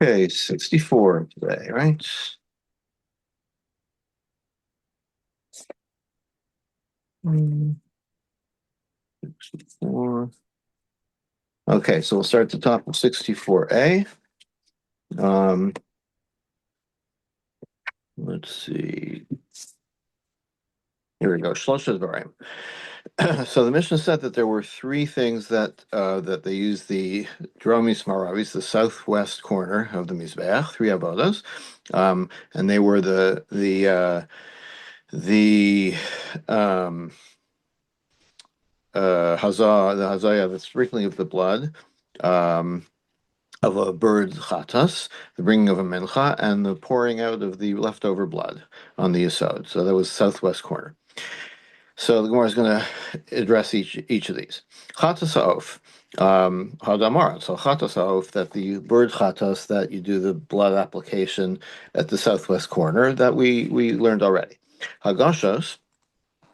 Okay, 64 today, right? Hmm, 64. Okay, so we'll start at the top of 64A. Um, let's see. Here we go. Shlosha Dvarim. So the Mishnah said that there were three things that they used the Dromis Maravis, the southwest corner of the Mizbeach, three avodas, and they were the um, the hazaya, the sprinkling of the blood. Um, of a bird's chatas, the bringing of a mincha, and the pouring out of the leftover blood on the yesod. So that was southwest corner. So the Gemara is going to address each of these. Chatas ha'of, hadamar. So chatas ha'of, that the bird chatas that you do the blood application at the southwest corner that we learned already. Hagashos,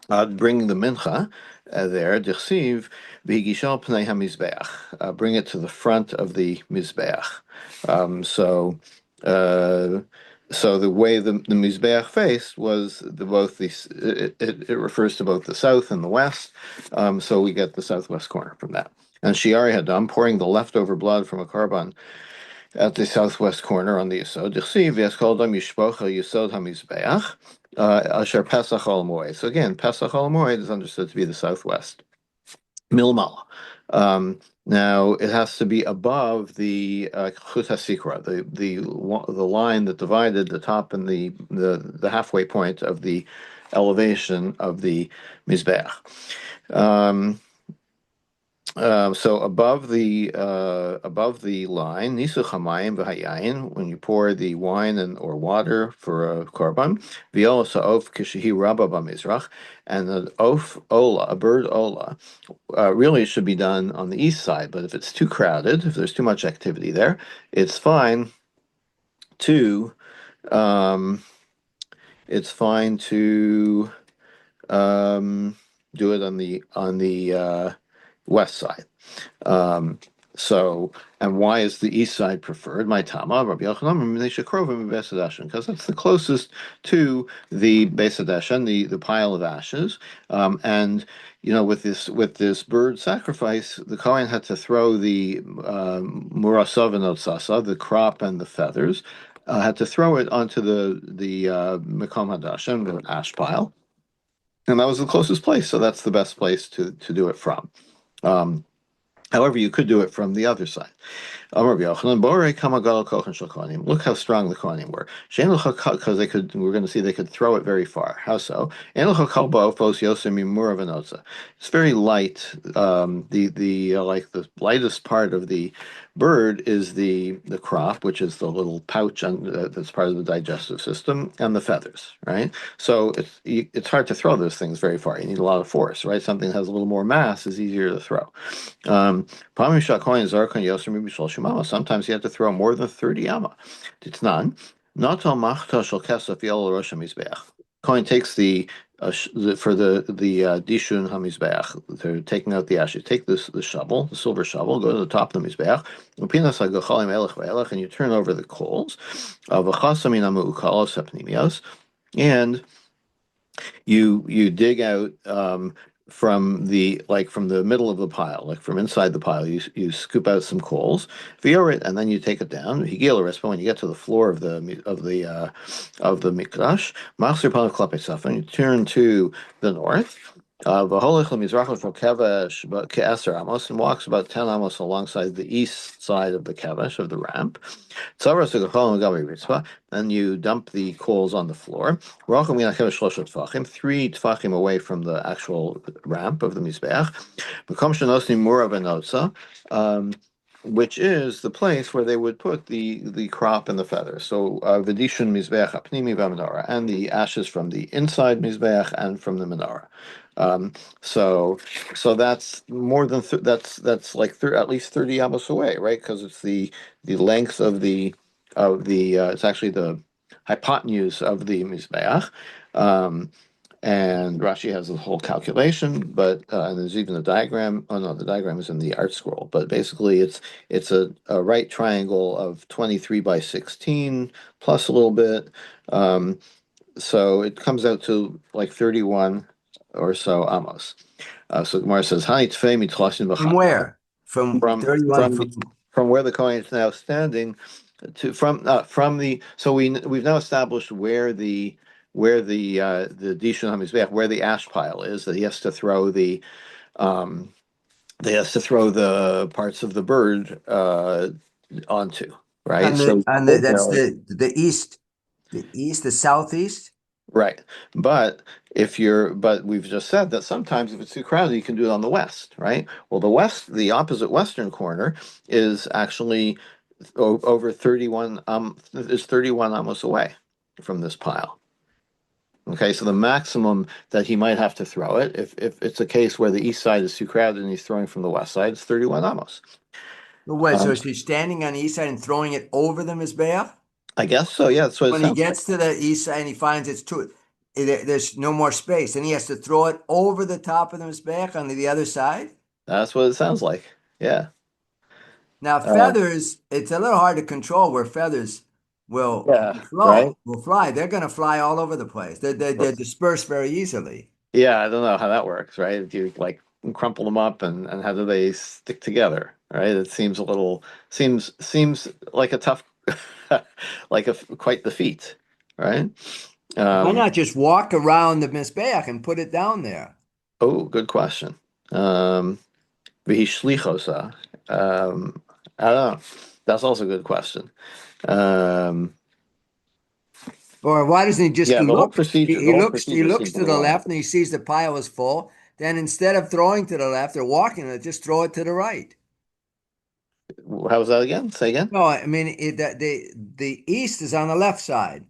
bringing the mincha there, dichsiv v'higishal pnei hamizbeach. Bring it to the front of the mizbeach. Um, so, uh, so the way the mizbeach faced was both the it refers to both the south and the west. So we get the southwest corner from that. And Shiari Hadam, pouring the leftover blood from a korban at the southwest corner on the Yisod. Dichsiv Yeskol Yishpoch Yisod HaMizbeach Asher Pesach Ol Moed. So again, Pesach Ol Moed is understood to be the southwest. Milmala. Now it has to be above the Chut HaSikra, the line that divided the top and the halfway point of the elevation of the Mizbeach. Um, so above the line, nisu chamayim v'hayayin, when you pour the wine and or water for a korban, v'yola sa'of kishehi rabba b'mizrach, and the of ola, a bird ola, really should be done on the east side. But if it's too crowded, if there's too much activity there, it's fine to um, it's fine to um, do it on the west side. Um, so, and why is the east side preferred? My Tama, Rabbi Yochanan, because that's the closest to the Beis Hadeshen, the pile of ashes. And with this bird sacrifice, the Kohen had to throw the murasav and otsasa, the crop and the feathers, had to throw it onto the Mekom Hadashen, the ash pile, and that was the closest place. So that's the best place to do it from. Um, However, you could do it from the other side. Look how strong the Kohanim were. Because we're going to see they could throw it very far. How so? It's very light. Like the lightest part of the bird is the crop, which is the little pouch that's part of the digestive system, and the feathers, right? So it's hard to throw those things very far. You need a lot of force, right? Something that has a little more mass is easier to throw. Um, Sometimes you have to throw more than 30 amma. It's none. Coin takes for the dishun hamizbeach. They're taking out the ashes. Take the shovel, the silver shovel, go to the top of the mizbeach, and you turn over the coals and you dig out from the middle of the pile, like from inside the pile, you scoop out some coals, and then you take it down. When you get to the floor of the mikdash, and you turn to the north. And walks about 10 amos alongside the east side of the kevesh of the ramp. And you dump the coals on the floor. 3 tefachim away from the actual ramp of the Mizbeach. Which is the place where they would put the crop and the feathers. So Vedishun Mizbeach Apnimi V'Menorah, and the ashes from the inside Mizbeach and from the menorah. Um, so that's more than that's like at least 30 amos away, right? Because it's the length of the it's actually the hypotenuse of the Mizbeach. Um, And Rashi has a whole calculation, but and there's even a diagram. Oh no, the diagram is in the art scroll. But basically, it's a right triangle of 23 by 16 plus a little bit. Um, so it comes out to like 31 or so amos. So Gemara says, "Hani tfei mitlasin From b'chata." where? From From 31 from the, from from where the coin is now standing to from the so we've now established where the Dishon HaMizbeach, where the ash pile is that um he has to throw the parts of the bird onto, right? So on the that's the east, the southeast. right. But but we've just said that sometimes if it's too crowded, you can do it on the west, right? Well, the opposite western corner is actually over 31, is 31 almost away from this pile. Okay, so the maximum that he might have to throw it, if it's a case where the east side is too crowded and he's throwing from the west side, it's 31 amos. What? So Um, is he standing on the east side and throwing it over the mizbeach? I guess so. Yeah, that's what it When he sounds like. gets to the east side and he finds there's no more space, and he has to throw it over the top of the mizbeach on the other side. That's what it sounds like. Yeah. Now Um, feathers, it's a little hard to control where feathers yeah. will float, Right. will fly. They're going to fly all over the place. They're dispersed very easily. Yeah, I don't know how that works, right? Do you like crumple them up and how do they stick together, right? It seems seems like a tough, like quite the feat, right? Why Um, not just walk around the mizbeach and put it down there? oh, good question. Um, V'hishlichosa. I don't know. That's also a good question. Um, Or why doesn't he just yeah, look? the whole He procedure looks seems a to the little odd. left and he sees the pile is full. Then instead of throwing to the left or walking it, just throw it to the right. How was that again? Say again? No, I mean the east is on the left side.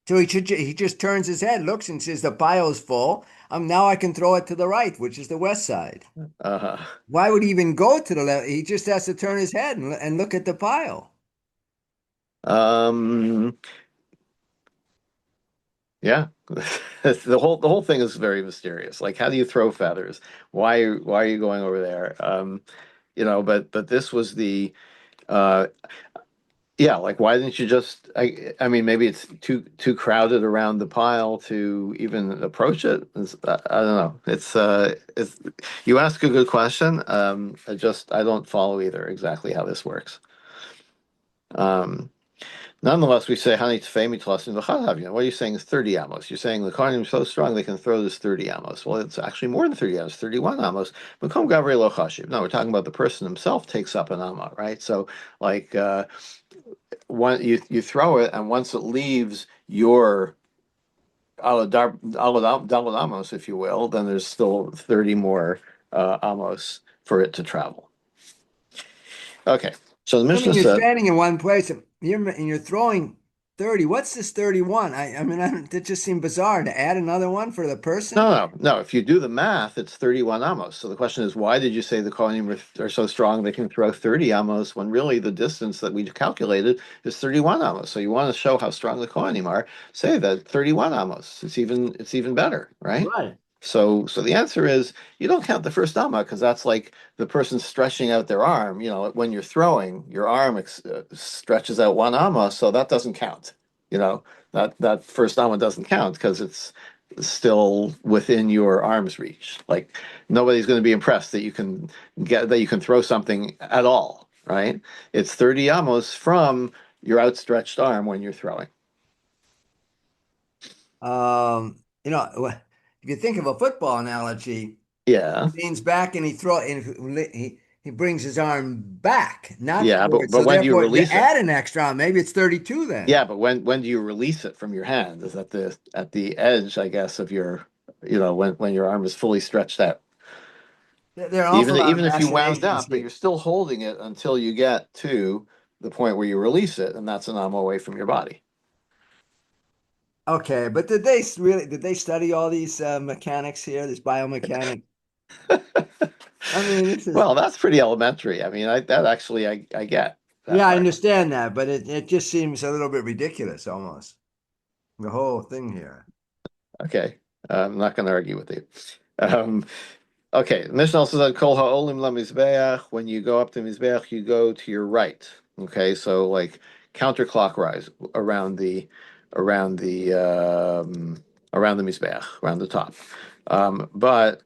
So he just turns his head, looks and says the pile is full. Now I can throw it to the right, which is the west side. Uh-huh. Why would he even go to the left? He just has to turn his head and look at the pile. Um, Yeah, the whole thing is very mysterious. Like, how do you throw feathers? Why are you going over there? But this was the uh yeah, like why didn't you just I mean maybe it's too crowded around the pile to even approach it. I don't know. It's you ask a good question. I don't follow either exactly how this works. Um Nonetheless, we say Hani Tefemi Tlasin V'Chadav. What are you saying is 30 amos? You're saying the Kohanim are so strong they can throw this 30 amos. Well, it's actually more than 30 amos, 31 amos. Makom Gavrei Lo Chashiv. No, we're talking about the person himself takes up an amma, right? So, like, one you throw it, and once it leaves your Dalad amos, if you will, then there's still 30 more amos for it to travel. Okay, so the I Mishnah mean, you're said. standing in one place and you're throwing 30. What's this 31? I mean, that just seemed bizarre to add another one for the person. No. If you do the math, it's 31 amos. So the question is, why did you say the Kohanim are so strong they can throw 30 amos when really the distance that we calculated is 31 amos? So you want to show how strong the Kohanim are, say that 31 amos. It's even better, right? Right. So the answer is you don't count the first amma because that's like the person stretching out their arm. When you're throwing, your arm stretches out one amma, so that doesn't count. You know that first amma doesn't count because it's still within your arm's reach. Like nobody's going to be impressed that you can throw something at all, right? It's 30 amos from your outstretched arm when you're throwing. If you think of a football analogy, Yeah. he leans back and he brings his arm back, not Yeah, forward. but So when do you therefore, you release it? add an extra arm. Maybe it's 32 then. Yeah, but when do you release it from your hand? Is at the edge, I guess, of your, when your arm is fully stretched out. There are an awful Even lot of even if you wound machinations up, but here. you're still holding it until you get to the point where you release it, and that's an arm away from your body. Okay, but did they study all these mechanics here, this biomechanics? I mean, this is, Well, that's pretty elementary. I mean, that actually I get that yeah, I part. understand that, but it just seems a little bit ridiculous almost, the whole thing here. Okay. I'm not going to argue with you. Um, Okay, the Mishnah also said Kol ha'olim lamizbeach. When you go up to mizbeach, you go to your right. Okay, so like counterclockwise around the around the mizbeach, around the top. But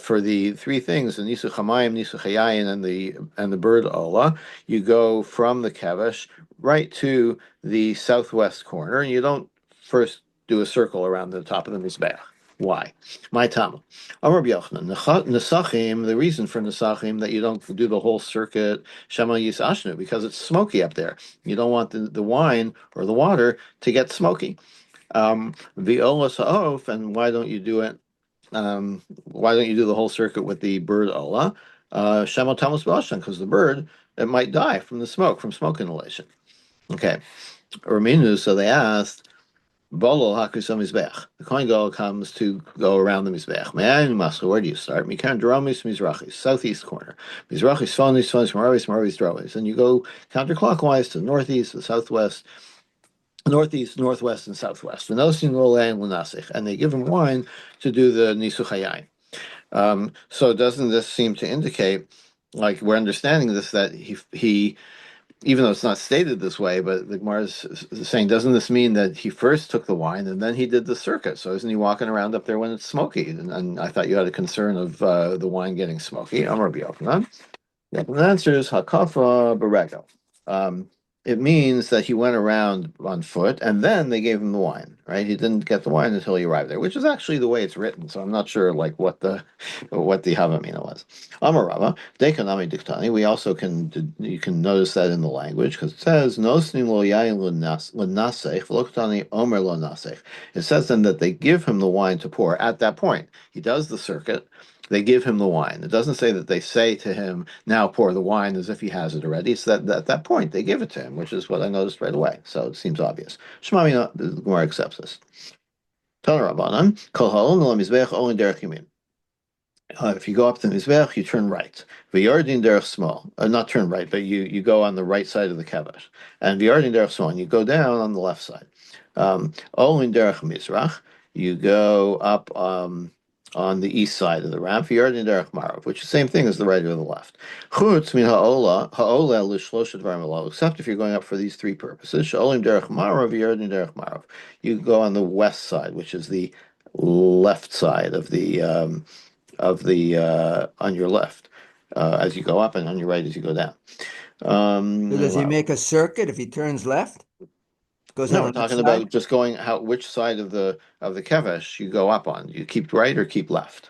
for the three things, the nisu chamayim, nisu chayayin, and the bird ola, you go from the kevesh right to the southwest corner, and you don't first do a circle around the top of the mizbeach. Why? My Tama. Amar B'Yochanan, Nesachim, the reason for Nesachim that you don't do the whole circuit, Shema Yisashnu, because it's smoky up there. You don't want the wine or the water to get smoky. V'ola Sa'of, and why don't you do it? Why don't you do the whole circuit with the bird Ola? Shema Tamas B'Ashan, because the bird, it might die from the smoke, from smoke inhalation. Okay. Raminu, so they asked, Bolo hakusam mizbech. The Kohen Gadol comes to go around the mizbech. Me'ayin mascha. Where do you start? Mikan dramis mizrachis, southeast corner. Mizrachis fonis fonis maravis maravis dravis. And you go counterclockwise to the northeast, the southwest, northeast, northwest, and southwest. V'nosin rolein l'nasich. And they give him wine to do the nisuchayayin. So doesn't this seem to indicate, like we're understanding this, that he even though it's not stated this way, but the Gemara is saying, doesn't this mean that he first took the wine and then he did the circuit? So isn't he walking around up there when it's smoky? And I thought you had a concern of the wine getting smoky. Amar B'Yochanan. Yeah, the answer is Hakafa Barego. Um, it means that he went around on foot and then they gave him the wine, right? He didn't get the wine until he arrived there, which is actually the way it's written. So I'm not sure like what the Havamina was. Amarava, Dekanami Diktani. We also you can notice that in the language because it says Nosnim lo yain l'nasech v'loktani omer lo nasech. It says then that they give him the wine to pour at that point. He does the circuit, they give him the wine. It doesn't say that they say to him, now pour the wine as if he has it already. It's that at that point they give it to him, which is what I noticed right away. So it seems obvious. Shemami, the Gemara accepts this. Tana Rabbanan, Kol ha'ol no mizbech only derech yamin. If you go up to the Mizbech, you turn right. V'yardin derech small. Not turn right, but you go on the right side of the kevesh. And v'yardin derech small, and you go down on the left side. Olin derech mizrach, you go up on the east side of the ramp. V'yardin derech marav, which is the same thing as the right or the left. Chutz min ha'ola l'shloshet dvarim, except if you're going up for these three purposes. She'olim derech marav, v'yardin derech marav. You go on the west side, which is the left side of the on your left as you go up, and on your right as you go down. So does he Wow. make a circuit if he turns left? Goes No, on we're the left talking side? about just going how which side of the kevesh you go up on. You keep right or keep left.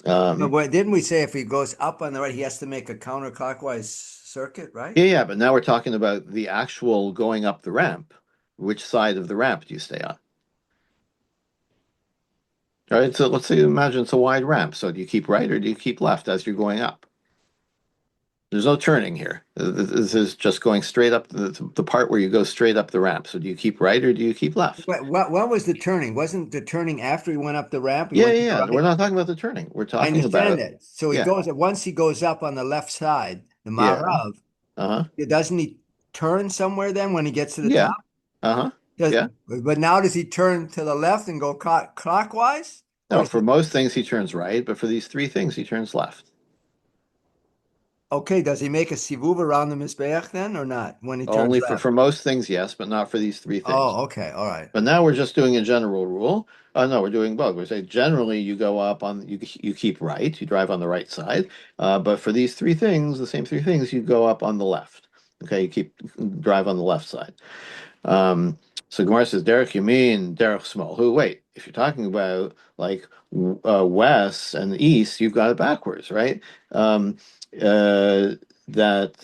But Um, didn't we say if he goes up on the right, he has to make a counterclockwise circuit, right? yeah, but now we're talking about the actual going up the ramp. Which side of the ramp do you stay on? All right, so let's say imagine it's a wide ramp. So do you keep right or do you keep left as you're going up? There's no turning here. This is just going straight up the part where you go straight up the ramp. So do you keep right or do you keep left? What was the turning? Wasn't the turning after he went up the ramp? He Yeah, went to yeah, the yeah. We're right? not talking about the turning. We're I talking understand about that. So he yeah, goes, once he goes up on the left side, the yeah, Marav, uh-huh, doesn't he turn somewhere then when he gets to the yeah, top? uh-huh, Does, yeah. but now does he turn to the left and go clockwise? Or No, is for he most things he turns right, but for these three things he turns left. okay? Does he make a sivuv around the Mizbeach then or not when he turns Only left? for most things, yes, but not for these three things. Oh, okay. All right. But now we're just doing a general rule. No, we're doing both. We're saying generally you go up on you keep right, you drive on the right side. But for these three things, the same three things, you go up on the left. Okay, you keep drive on the left side. Um, so Gemara says, Derek, you mean Derek Small? Who? Wait, if you're talking about like west and east, you've got it backwards, right? Um, that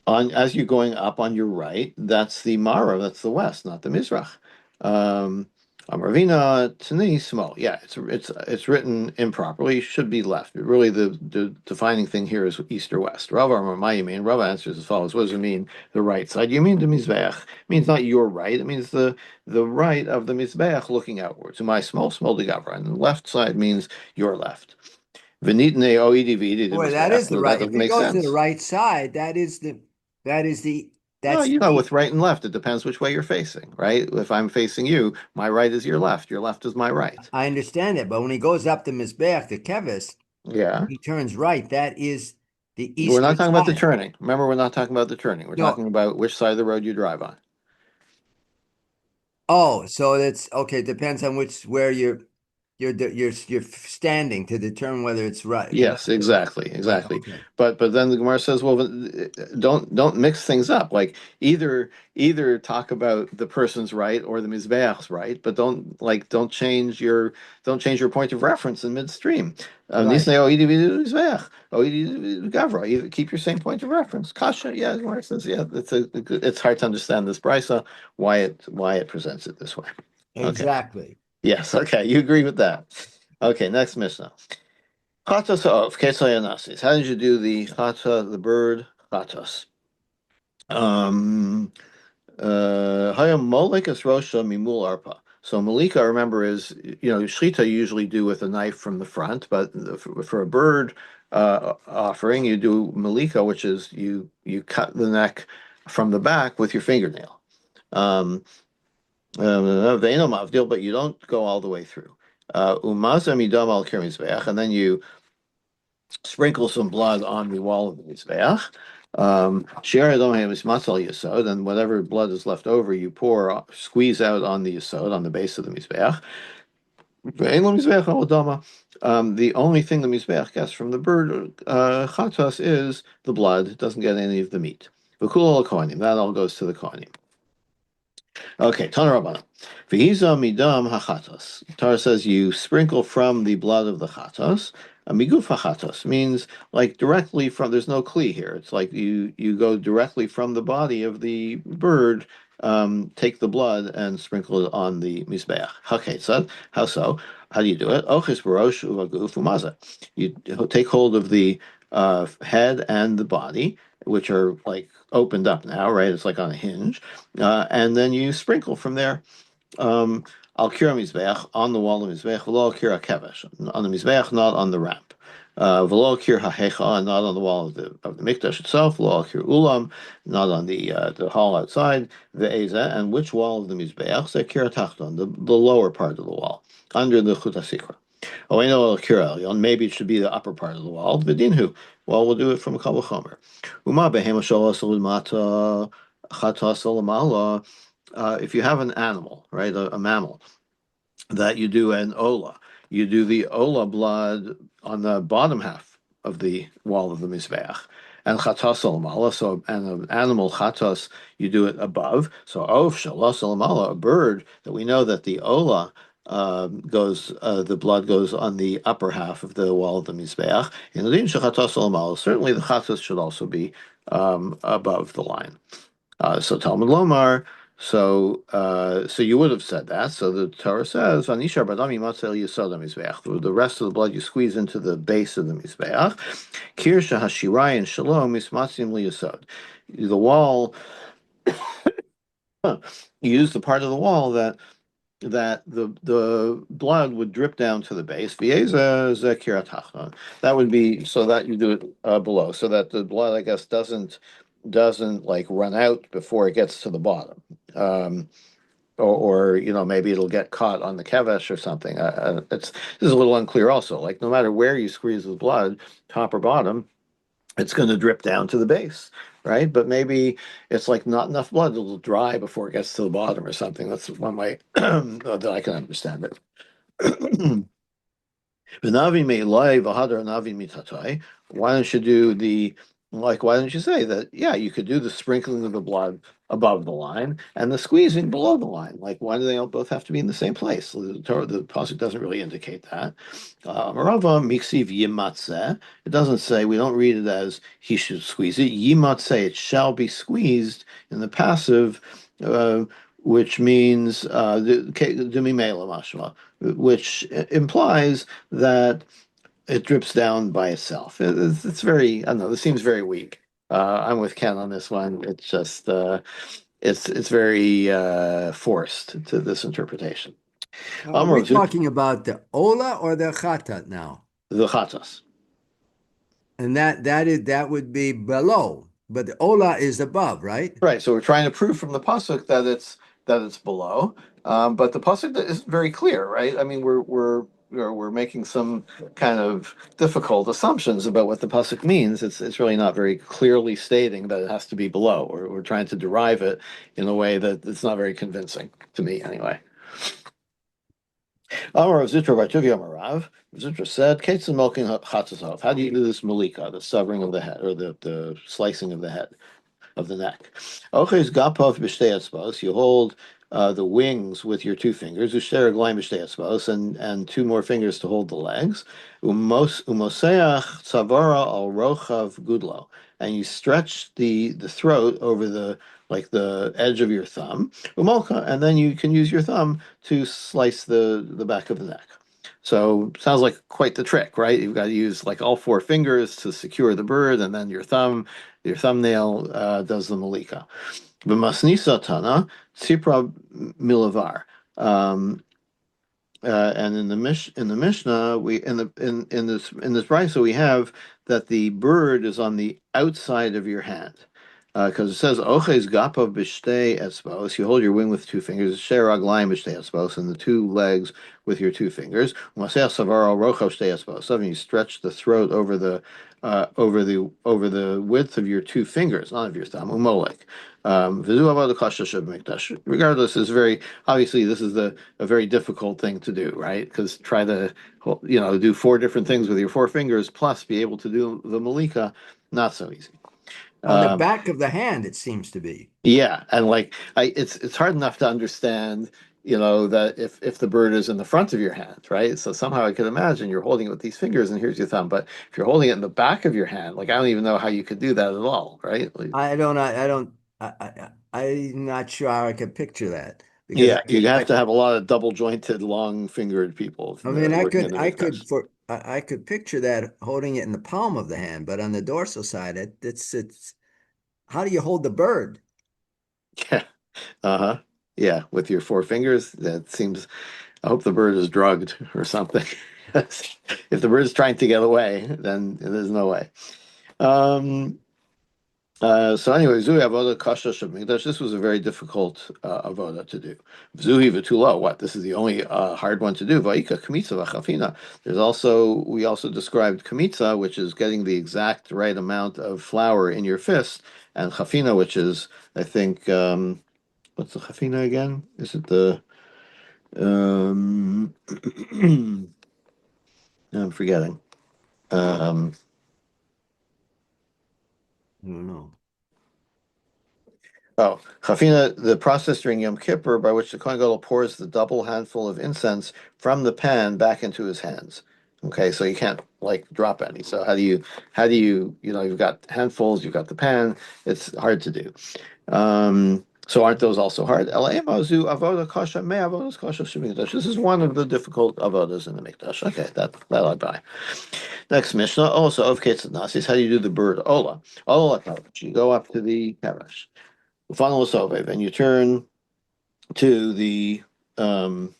on as you're going up on your right, that's the Mara, that's the west, not the Mizrach. Um, Ravina Tani Small. Yeah, it's written improperly. It should be left. Really, the defining thing here is east or west. Rava Amar, you mean? Rava answers as follows: what does it mean? The right side? You mean the Mizbeach? It means not your right. It means the right of the Mizbeach looking outwards. To my small de Gavra, and the left side means your left. V'nitnei oidi v'idi de Boy, that Mizbeach. is the So that right. If doesn't he make goes to the sense. right side, that is the Well, That's the east. with right and left, it depends which way you're facing, right? If I'm facing you, my right is your left is my right. I understand it, but when he goes up the Mizbeach, the Kevis, Yeah. he turns right. That is the We're not eastern talking about the side. turning. Remember, we're not talking about the turning. We're No. talking about which side of the road you drive on. Oh, so that's okay. Depends on where you're standing to determine whether it's right, Yes, left or exactly, right. exactly. Okay. But then the Gemara says, well, don't mix things up. Like either talk about the person's right or the mizbeach's right, but don't change your point of reference in midstream. Right. Nisnei oidi v'du mizbeach, oidi v'du gavra. You keep your same point of reference. Kasha, yeah. The Gemara says, yeah. It's hard to understand this brisa why it presents it this way. Okay. Exactly. Yes. Okay. You agree with that. Okay. Next Mishnah. Chatos of Kesayanasis. How did you do the bird chatos? Um, Hayam Molekas Rosha Mimul Arpa. So Malika, remember, is Shlita you usually do with a knife from the front, but for a bird offering, you do Malika, which is you cut the neck from the back with your fingernail. Um, but you don't go all the way through. Umaza midam al kirmizbeach, and then you sprinkle some blood on the wall of the mizbeach. Share adom is matzal yesod, and whatever blood is left over, you squeeze out on the yesod, on the base of the mizbeach. The only thing the mizbeach gets from the bird chatas is the blood. It doesn't get any of the meat. That all goes to the kohanim. Okay, Tanarabana. V'hiza midam hachatos. Torah says you sprinkle from the blood of the chatos. Miguf hachatos means like directly from. There's no kli here. It's like you go directly from the body of the bird. Take the blood and sprinkle it on the mizbeach. Okay, so how so? How do you do it? Ochis barosh uvaguf umaza. You take hold of the head and the body, which are like opened up now, right? It's like on a hinge, and then you sprinkle from there. Al kira mizbeach on the wall of mizbeach, v'lo kira kevesh on the mizbeach, not on the ramp. V'lo kir hahecha, not on the wall of the mikdash itself. V'lo kir ulam, not on the hall outside. Ve'eza, and which wall of the mizbeach? The kira tachton, the lower part of the wall, under the chut hasikra. Oh, I know kira elyon. Maybe it should be the upper part of the wall. V'dinhu. Well, we'll do it from a kol v'chomer. Uma behema shalas l'mata chatas l'mala. If you have an animal, right, a mammal, that you do an ola, you do the ola blood on the bottom half of the wall of the mizbeach, and chatas olamala. So, and an animal chatas, you do it above. So, of shalas olamala, a bird that we know that the ola the blood goes on the upper half of the wall of the mizbeach. In adin shechatas olamala, certainly the chatas should also be above the line. So Talmud Lomar. So you would have said that. So the Torah says, "Vanishar badami matzel yisod mizbeach." The rest of the blood you squeeze into the base of the mizbeach. Kirsha hashirai and shalom mismatzim liyisod. The wall, you use the part of the wall that the blood would drip down to the base. V'yeza zekir atachon. That would be so that you do it below, so that the blood, I guess, doesn't like run out before it gets to the bottom. Um, or maybe it'll get caught on the kevesh or something. This is a little unclear also. Like no matter where you squeeze the blood, top or bottom, it's going to drip down to the base, right? But maybe it's like not enough blood; it'll dry before it gets to the bottom or something. That's one way that I can understand it. V'navi me'ilai v'hadar navi mitatai. Why don't you do why don't you say that, yeah, you could do the sprinkling of the blood above the line and the squeezing below the line? Like, why do they all both have to be in the same place? The pasuk doesn't really indicate that. Marava miksiv yimatzeh. It doesn't say, we don't read it as he should squeeze it. Yimatzeh, it shall be squeezed in the passive, which means which implies that it drips down by itself. It's very, I don't know, this seems very weak. I'm with Ken on this one. It's just, it's very forced to this interpretation. Are we The talking about the Ola or the Chata now? chatas. And that would be below. but the Ola is above, right? Right. So we're trying to prove from the pasuk that it's below, but the pasuk is very clear, right? I mean, we're making some kind of difficult assumptions about what the pasuk means. It's really not very clearly stating that it has to be below. We're trying to derive it in a way that it's not very convincing to me, anyway. Amar Rav Zitra bar Tuvia Amar Rav. Zitra said, "Kates and milking chatzasov. How do you do this malika, the severing of the head or the slicing of the head?" Of the neck. Oches gapov b'shtei etzbos. You hold the wings with your two fingers. Ushter raglayim b'shtei etzbos, and two more fingers to hold the legs. Umoseach tzavara al rochav gudlo, and you stretch the throat over the edge of your thumb. Umolka, and then you can use your thumb to slice the back of the neck. So sounds like quite the trick, right? You've got to use like all four fingers to secure the bird, and then your thumbnail does the malika. V'masnisa tana tzipra milavar. Um, and in the Mishnah, we in this brayso we have that the bird is on the outside of your hand. Because it says oches gapav b'shtei etzbos, you hold your wing with two fingers, sher raglayim b'shtei etzbos, and the two legs with your two fingers. Umaseh savar al rochav shtei etzbos, and you stretch the throat over the width of your two fingers, not of your thumb. Umolek. V'zu avodah kasha shel mikdash. Regardless, is very obviously this is a very difficult thing to do, right? Because try to do four different things with your four fingers plus be able to do the malika, not so easy. On the Um, back of the hand, it seems to be. yeah, and like it's hard enough to understand, that if the bird is in the front of your hand, right? So somehow I could imagine you're holding it with these fingers, and here's your thumb. But if you're holding it in the back of your hand, like I don't even know how you could do that at all, right? Like, I don't, I'm not sure how I could picture that because yeah, you have to have a lot of double jointed, long fingered people I mean, working in the mikdash. I could picture that holding it in the palm of the hand, but on the dorsal side, it's, how do you hold the bird? Yeah, uh-huh. Yeah, with your four fingers, that seems. I hope the bird is drugged or something. If the bird is trying to get away, then there's no way. Um, so anyway, Zuhi Avoda Kasha Shabmikdash. This was a very difficult avoda to do. Zuhi V'tulo. What? This is the only hard one to do. Va'ika Kamitza V'chafina. We also described Kamitza, which is getting the exact right amount of flour in your fist, and Chafina, which is, I think, what's the Chafina again? Is it the um, I'm forgetting. Um, I don't know. Oh, Chafina, the process during Yom Kippur by which the Kohen Gadol pours the double handful of incense from the pan back into his hands. Okay, so you can't like drop any. So you've got handfuls, you've got the pan. It's hard to do. So aren't those also hard? This is one of the difficult avodas in the mikdash. Okay, that I buy. Next Mishnah, also of Ketzat Nasis, how do you do the bird Ola? Ola Karesh. You go up to the Karesh. Funnel Sovev, and you turn to um,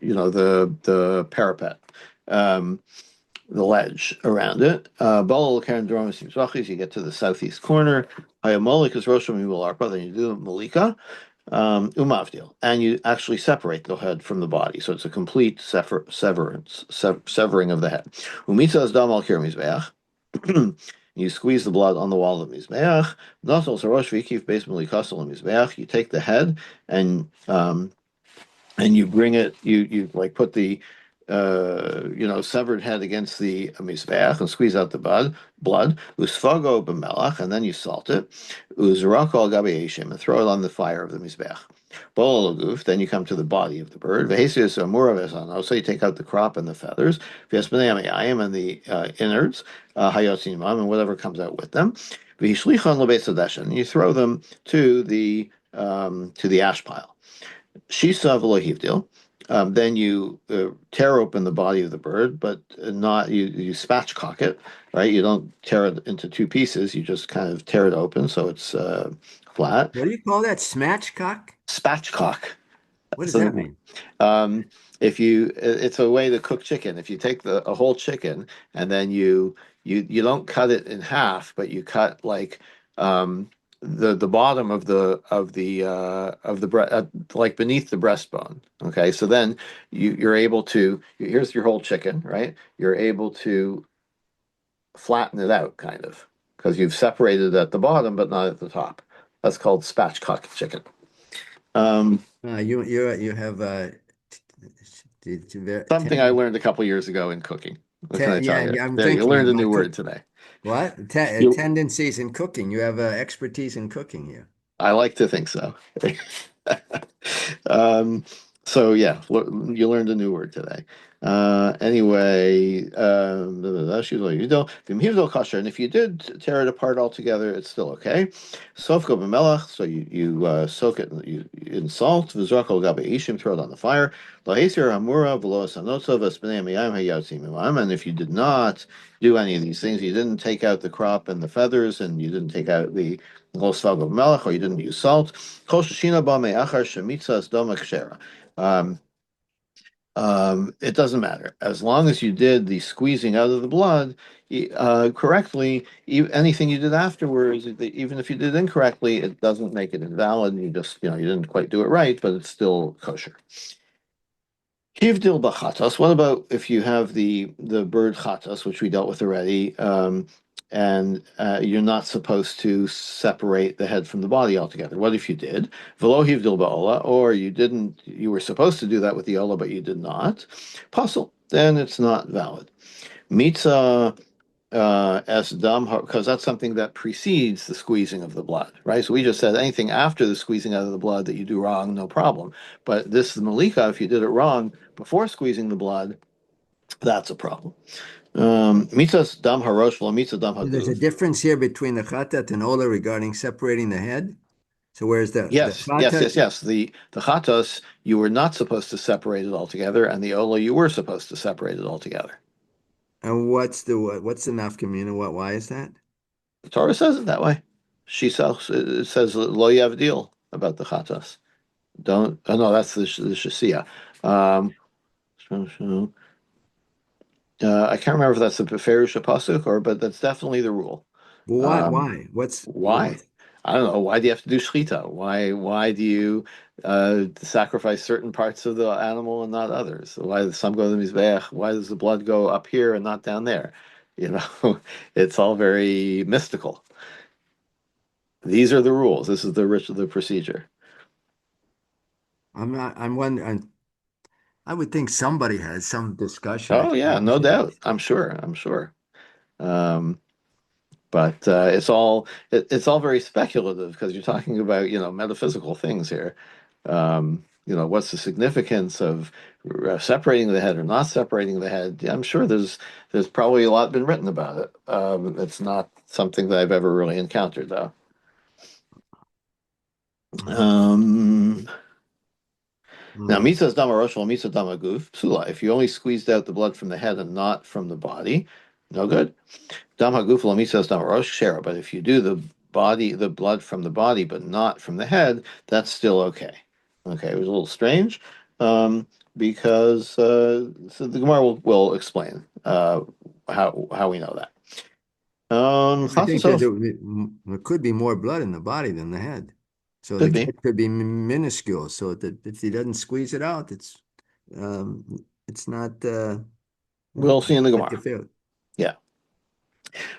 the parapet, um, the ledge around it. Balal Karen Dromis Mizrachis, you get to the southeast corner. Hayamolik is Rosh Arpa, then you do Malika, Umavdil, and you actually separate the head from the body. So it's a complete severing of the head. Umitza is Dam al Kir Mizbeach. You squeeze the blood on the wall of Mizbeach. Natal Sarosh Vikif Beis Melikasel Mizbeach. You take the head and you bring it. You like put the severed head against the mizbeach and squeeze out the blood. Usfago b'melach, and then you salt it. Uzrako al gabi eshim, and throw it on the fire of the mizbeach. Bol guf, then you come to the body of the bird. Vehesius amura vesano, so you take out the crop and the feathers. Vespanei ayim, and the innards. Hayotzinimam, and whatever comes out with them. V'hishlichon lebeis and you throw them to the ash pile. Shisa v'lohivdil. Then you tear open the body of the bird, but not you spatchcock it, right? You don't tear it into two pieces. You just kind of tear it open so it's flat. What do you call that? Smatchcock? Spatchcock. What does that So, mean? um, it's a way to cook chicken. If you take a whole chicken and then you don't cut it in half, but you cut like um, the bottom of the like beneath the breastbone. Okay, so then you're able to here's your whole chicken, right? You're able to flatten it out, kind of, because you've separated at the bottom but not at the top. That's called spatchcock chicken. Um, You have Something I ten, learned a couple years ago in cooking. What can I ten, tell yeah, you? yeah, I'm There, you thinking learned I'm a new not word cook. today. What? You, Tendencies in cooking. You have expertise in cooking here. I like to think so. Um, so yeah, you learned a new word today. Anyway, she's like, you don't, kosher, and if you did tear it apart altogether, it's still okay. Sofko b'melach, so you soak it in salt. V'zrako gabe ishim, throw it on the fire. Lo hesir hamura v'lo sanotza v'spnei miyam hayatzim imam. And if you did not do any of these things, you didn't take out the crop and the feathers, and you didn't take out the lo svago b'melach, or you didn't use salt. Kol sheshina ba me'achar shemitzas doma kshera. Um, it doesn't matter as long as you did the squeezing out of the blood correctly. Anything you did afterwards, even if you did incorrectly, it doesn't make it invalid. You just, you didn't quite do it right, but it's still kosher. Hivdil b'chatas. What about if you have the bird chatas, which we dealt with already, and you're not supposed to separate the head from the body altogether? What if you did? Velo hivdil ba'ola, or you didn't. You were supposed to do that with the ola, but you did not. Puzzle. Then it's not valid. Mitzah as dam, because that's something that precedes the squeezing of the blood, right? So we just said anything after the squeezing out of the blood that you do wrong, no problem. But this is malika, if you did it wrong before squeezing the blood, that's a problem. Mitzvahs dam harosh v'lo mitzvah dam There's a haguf. difference here between the chatat and ola regarding separating the head. So where's the Yes, yes, yes, chatat yes. The chatos you were not supposed to separate it altogether, and the ola you were supposed to separate it altogether. and what's the nafkamina? Why is that? The Torah says it that way. She says it says lo yavdil about the chatos. Don't. Oh no, that's the Shasia. Um, I can't remember if that's the Beferush pasuk but that's definitely the rule. But why? Um, Why? why? I don't know. Why do you have to do shechita? Why do you sacrifice certain parts of the animal and not others? Why does some go to the mizbeach? Why does the blood go up here and not down there? You know, it's all very mystical. These are the rules. This is the procedure. I'm not. I'm wondering. I would think somebody has some discussion, Oh yeah, no explanation. doubt. I'm sure. I'm sure. Um, but it's all very speculative because you're talking about metaphysical things here. What's the significance of separating the head or not separating the head? Yeah, I'm sure there's probably a lot been written about it. It's not something that I've ever really encountered though. Um, Now, Mm. mitzvahs dama rosh mitzvah dama guf psula. If you only squeezed out the blood from the head and not from the body, no good. Dam haguf lo mitzvahs dama rosh shera. But if you do the blood from the body, but not from the head, that's still okay. Okay, it was a little strange, because so the Gemara will explain how we know that. I think that Chasasof there could be more blood in the body than the head. So the could be. cat could be minuscule. So that if he doesn't squeeze it out, um, it's not We'll see in the not Gemara. gefiled. Yeah.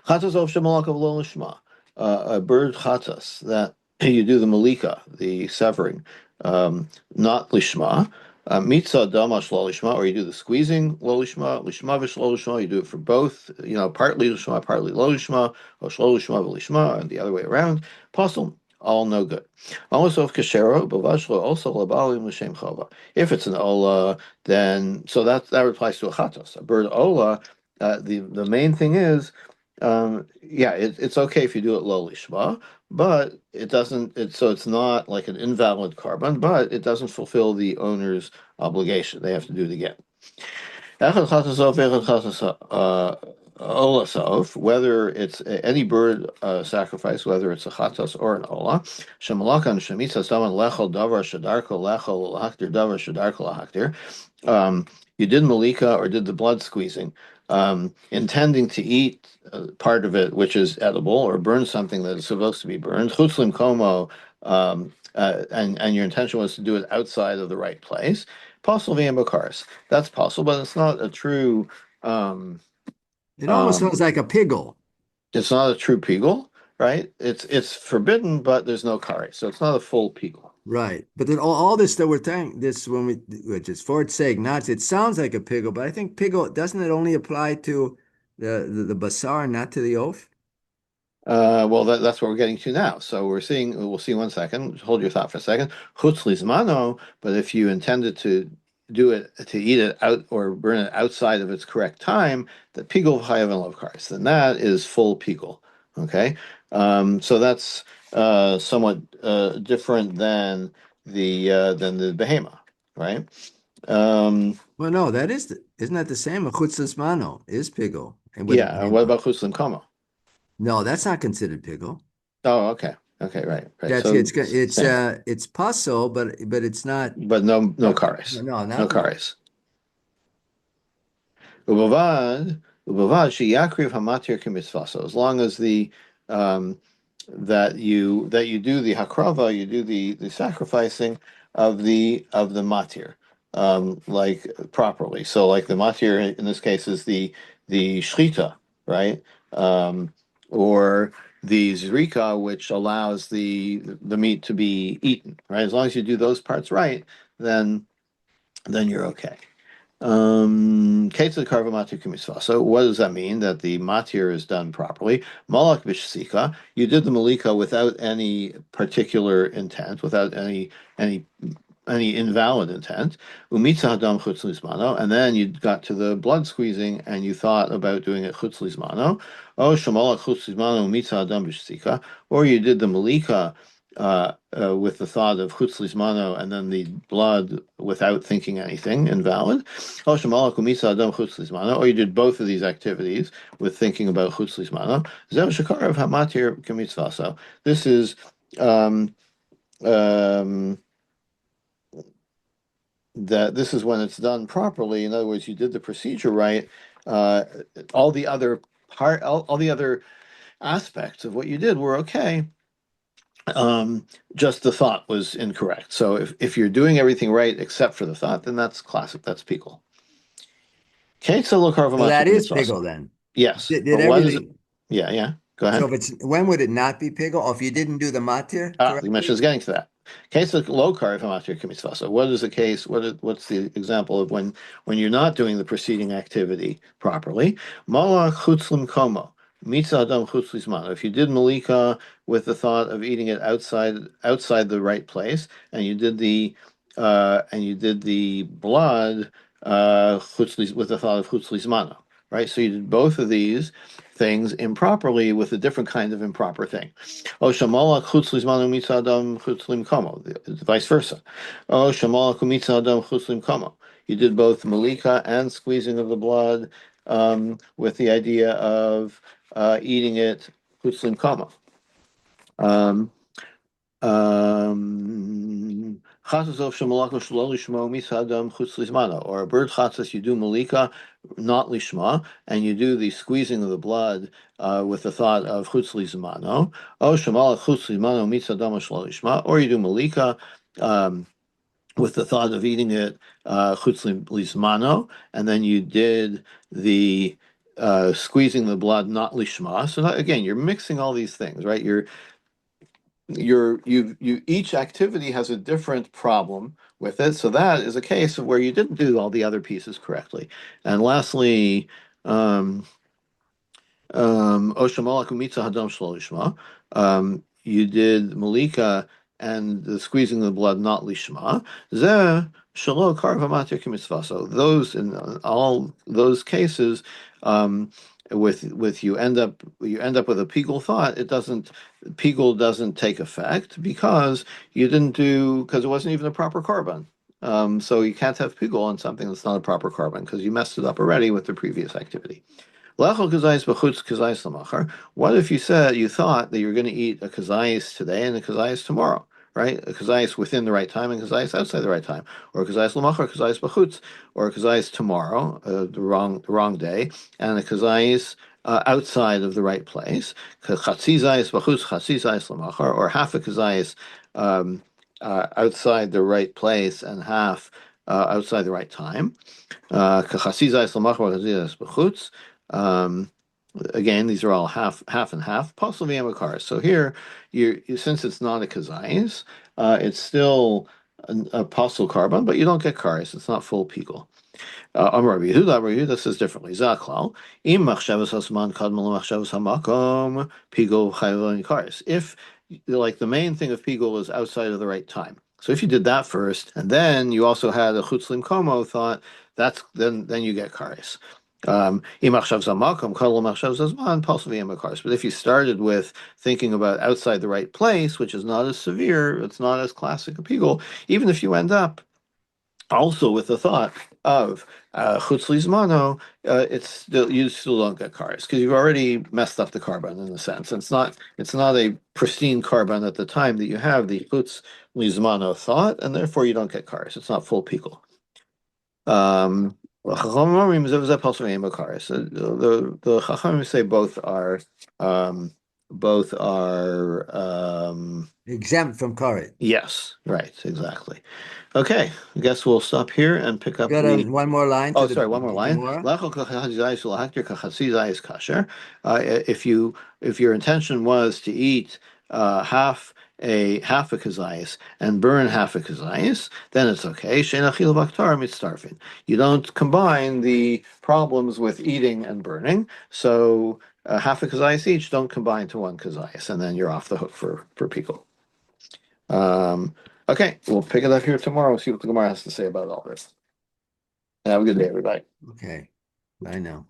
Chatas of shemalak of lo lishma, a bird chatas that you do the malika, the severing, not lishma. Mitzah damash lo lishma, or you do the squeezing lo lishma, lishma vish lo lishma. You do it for both, partly lishma, partly lo lishma, or shlo lishma v'lishma, and the other way around. Apostle, all no good. Also, of kashero b'vashlo also labalim l'shem chava. If it's an ola, then so that applies to a chatas. A bird ola. The main thing is yeah, it's okay if you do it low lishma, but it doesn't. It's not like an invalid carbon, but it doesn't fulfill the owner's obligation. They have to do it again. Echad chatasov, echad olasov, whether it's any bird sacrifice, whether it's a chatas or an ola, shemalakan shemitzas daman lechol davar shadarko lechol lahaktir davar shadarko lahaktir. You did malika or did the blood squeezing. intending to eat part of it, which is edible, or burn something that is supposed to be burned, chutzlim como, and your intention was to do it outside of the right place, possible v'yem bakaris. That's possible, but it's not a true. Um, It almost um, sounds like a piggle. it's not a true pigul, right? It's forbidden, but there's no kari, so it's not a full pigul. Right. But then all this that we're saying, this when we, which is for its sake, not, it sounds like a piggle, but I think piggle, doesn't it only apply to the basar, not to the oath? Well, that's what we're getting to now. So we'll see 1 second. Hold your thought for a second. Chutz lizmano, but if you intended to do it, to eat it out or burn it outside of its correct time, the pigul chayav and lavkaris, then that is full pigul. Okay. So that's somewhat different than the behema, right? Um, Well, no, that is, isn't that the same? A chutzlas mano is piggle. And with a yeah. And what behemah. about chutz limkoma? No, that's not considered piggle. Oh, okay. Okay, right. That's So same, it's puzzle, but it's not. but no kares, No, no not the. kares. Ubavad, ubavad sheyakriv hamatir k'mitzvah. So as long as the um, that you do the hakrava, you do the sacrificing of the matir, like properly. So like the matir in this case is the shchita, right? Or the zrika, which allows the meat to be eaten, right? As long as you do those parts right, then you're okay. Ketzad karva matir kumisva. So what does that mean? That the matir is done properly. Malak b'shsika, you did the malika without any particular intent, without any invalid intent. Umitza hadam chutz lizmano, and then you got to the blood squeezing and you thought about doing it chutz lizmano. Oh, shamalak chutz lizmano umitza hadam b'shsika, or you did the malika with the thought of chutz lizmano and then the blood without thinking anything invalid. Oh, shamalak umitza hadam chutz lizmano, or you did both of these activities with thinking about chutz lizmano. Zev shakarav hamatir k'mitzvah. So this is. Um, um, that this is when it's done properly. In other words, you did the procedure right. Uh, all the other all the other aspects of what you did were okay. Just the thought was incorrect. So if you're doing everything right except for the thought, then that's classic. That's pickle. Okay, so look, So that is also. piggle then. Yes, Did but what is it? everything. Yeah. Go So ahead. if it's, when would it not be piggle? Or if you didn't do the matir The mention correctly? is getting to that. Case of low carb hamatir k'mitzvah. So what is the case? What's the example of when you're not doing the preceding activity properly? Malach chutzlim komo. Mitzvah adam chutzlisman. If you did malika with the thought of eating it outside the right place, and you did the blood with the thought of chutzlismano, right? So you did both of these things improperly with a different kind of improper thing. Oh, shamalak chutz lizmanu mitzadam chutz limkamo, vice versa. Oh, shamalak mitzadam chutz limkamo. You did both malika and squeezing of the blood with the idea of eating it chutz limkamo. Um, Chatzos of shemalach shelo lishma misadam chutz lizmano, or a bird chatzos you do malika not lishma, and you do the squeezing of the blood with the thought of chutz lizmano. Oh shemalach chutz lizmano misadam shelo lishma, or you do malika with the thought of eating it chutz lizmano, and then you did the squeezing the blood not lishma. So again, you're mixing all these things, right? You each activity has a different problem with it. So that is a case of where you didn't do all the other pieces correctly. And lastly, um, Oshamalak Umitza Hadam Shlo you did Malika and the squeezing of the blood, not Lishma. Zeh Shalo Karva Matir Kimitzvah. So those in all those cases, with you end up with a pigul thought, pigul doesn't take effect because you didn't do because it wasn't even a proper carbon. So you can't have pigul on something that's not a proper carbon because you messed it up already with the previous activity. What if you thought that you're going to eat a kazayis today and a kazayis tomorrow, right? A kazayis within the right time and kazayis outside the right time, or kazayis lamachar, kazayis b'chutz, or kazayis tomorrow, the wrong day, and a kazayis outside of the right place, chatzi zayis b'chutz, chatzi zayis lamachar, or half a kazayis outside the right place and half outside the right time. Um, Again, these are all half and half. Possibly amakar. So here, since it's not a kazayis, it's still a possible carbon, but you don't get karis. It's not full pigul. Amar Rabbi Yehuda says differently. Zaklal, im machshavas hasman kadmol machshavas hamakom pigul chayvon karis. If like the main thing of pigul is outside of the right time. So if you did that first, and then you also had a chutzlim komo thought, then you get karis. Im machshavas hamakom kadmol machshavas hasman possibly karis. But if you started with thinking about outside the right place, which is not as severe, it's not as classic a pigul, even if you end up also with the thought of chutz lizmano, you still don't get cars because you've already messed up the carbon in a sense. It's not a pristine carbon at the time that you have the chutz lizmano thought, and therefore you don't get cars. It's not full pickle. Chachamim the Chachamim say both are Exempt from karet. yes, right, exactly. Okay, I guess we'll stop here and pick up Got the. one more line Oh, to sorry, one more the line. Gemara. If your intention was to eat half a kazayis and burn half a kazayis, then it's okay. She'enachil baktar mitzarfin. You don't combine the problems with eating and burning. So half a kazayis each don't combine to one kazayis, and then you're off the hook for pickle. Okay, we'll pick it up here tomorrow. See what the Gemara has to say about all this. Have a good day, everybody. Okay. Bye now.